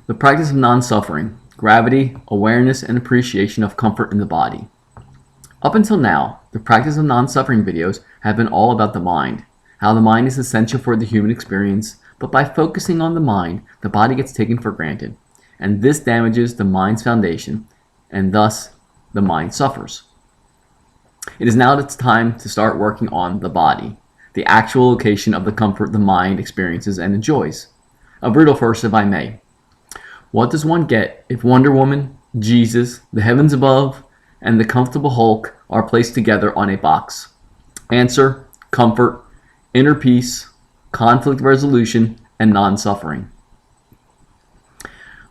The practice of non-suffering, gravity, awareness, and appreciation of comfort in the body. Up until now, the practice of non-suffering videos have been all about the mind, how the mind is essential for the human experience, but by focusing on the mind, the body gets taken for granted, and this damages the mind's foundation, and thus the mind suffers. It is now its time to start working on the body, the actual location of the comfort the mind experiences and enjoys. A brutal first, if I may. What does one get if Wonder Woman, Jesus, the heavens above, and the comfortable Hulk are placed together on a box? Answer: comfort, inner peace, conflict resolution, and non-suffering.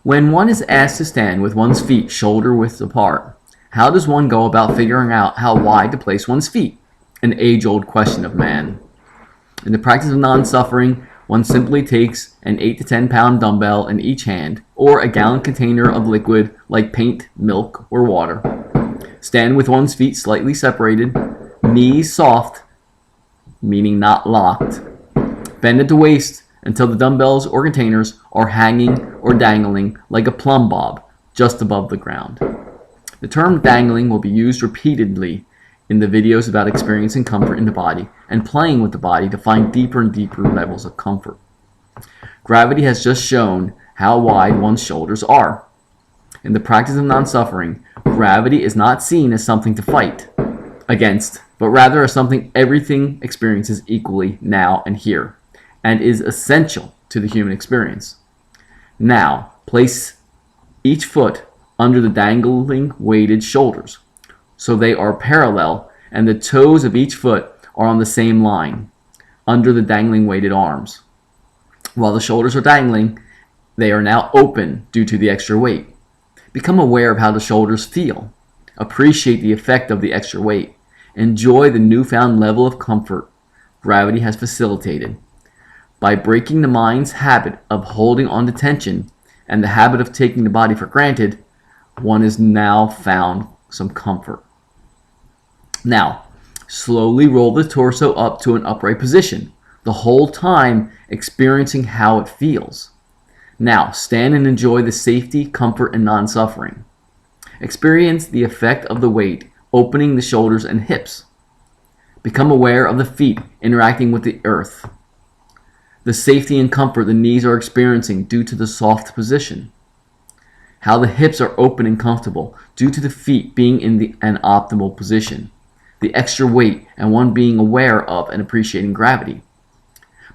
When one is asked to stand with one's feet shoulder width apart, how does one go about figuring out how wide to place one's feet? An age-old question of man. In the practice of non-suffering, one simply takes an 8 to 10 pound dumbbell in each hand, or a gallon container of liquid like paint, milk, or water. Stand with one's feet slightly separated, knees soft, meaning not locked. Bend at the waist until the dumbbells or containers are hanging or dangling like a plumb bob just above the ground. The term dangling will be used repeatedly in the videos about experiencing comfort in the body and playing with the body to find deeper and deeper levels of comfort. Gravity has just shown how wide one's shoulders are. In the practice of non-suffering, gravity is not seen as something to fight against, but rather as something everything experiences equally now and here, and is essential to the human experience. Now, place each foot under the dangling weighted shoulders, so they are parallel and the toes of each foot are on the same line, under the dangling weighted arms. While the shoulders are dangling, they are now open due to the extra weight. Become aware of how the shoulders feel. Appreciate the effect of the extra weight. Enjoy the newfound level of comfort gravity has facilitated. By breaking the mind's habit of holding on to tension and the habit of taking the body for granted, one has now found some comfort. Now, slowly roll the torso up to an upright position, the whole time experiencing how it feels. Now, stand and enjoy the safety, comfort, and non-suffering. Experience the effect of the weight opening the shoulders and hips. Become aware of the feet interacting with the earth. The safety and comfort the knees are experiencing due to the soft position. How the hips are open and comfortable due to the feet being in an optimal position. The extra weight and one being aware of and appreciating gravity.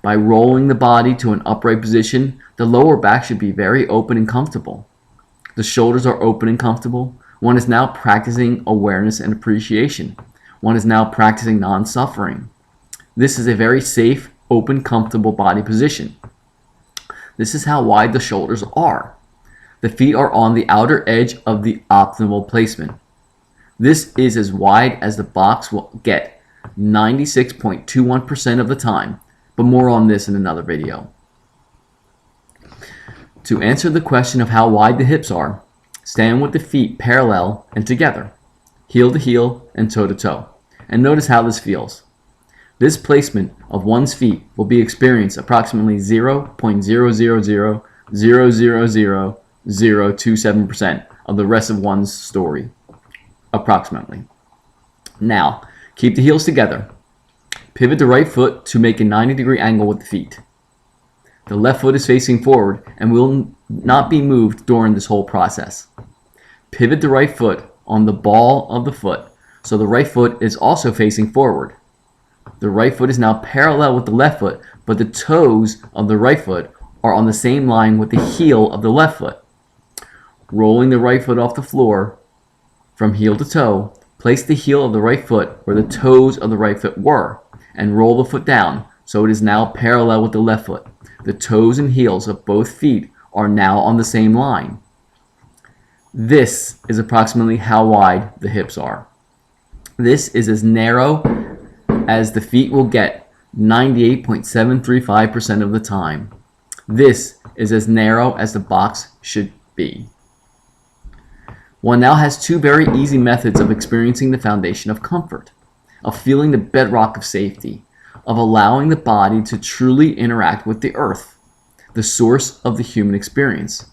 By rolling the body to an upright position, the lower back should be very open and comfortable. The shoulders are open and comfortable. One is now practicing awareness and appreciation. One is now practicing non-suffering. This is a very safe, open, comfortable body position. This is how wide the shoulders are. The feet are on the outer edge of the optimal placement. This is as wide as the box will get 96.21% of the time, but more on this in another video. To answer the question of how wide the hips are, stand with the feet parallel and together, heel to heel and toe to toe, and notice how this feels. This placement of one's feet will be experienced approximately 0.000000027% of the rest of one's story, approximately. Now, keep the heels together. Pivot the right foot to make a 90-degree angle with the feet. The left foot is facing forward and will not be moved during this whole process. Pivot the right foot on the ball of the foot so the right foot is also facing forward. The right foot is now parallel with the left foot, but the toes of the right foot are on the same line with the heel of the left foot. Rolling the right foot off the floor from heel to toe, place the heel of the right foot where the toes of the right foot were, and roll the foot down so it is now parallel with the left foot. The toes and heels of both feet are now on the same line. This is approximately how wide the hips are. This is as narrow as the feet will get 98.735% of the time. This is as narrow as the box should be. One now has two very easy methods of experiencing the foundation of comfort, of feeling the bedrock of safety, of allowing the body to truly interact with the earth, the source of the human experience.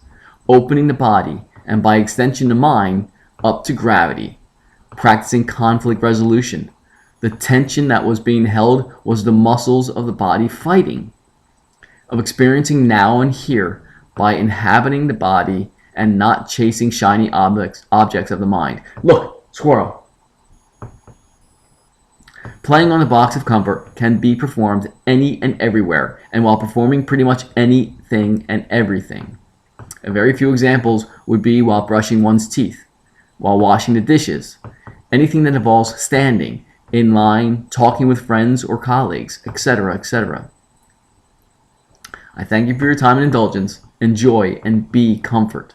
opening the body, and by extension the mind, up to gravity, practicing conflict resolution. The tension that was being held was the muscles of the body fighting, of experiencing now and here by inhabiting the body and not chasing shiny objects of the mind. Look, squirrel. Playing on the box of comfort can be performed any and everywhere, and while performing pretty much anything and everything. A very few examples would be while brushing one's teeth, while washing the dishes, anything that involves standing, in line, talking with friends or colleagues, etc., etc. I thank you for your time and indulgence. Enjoy and be comfort.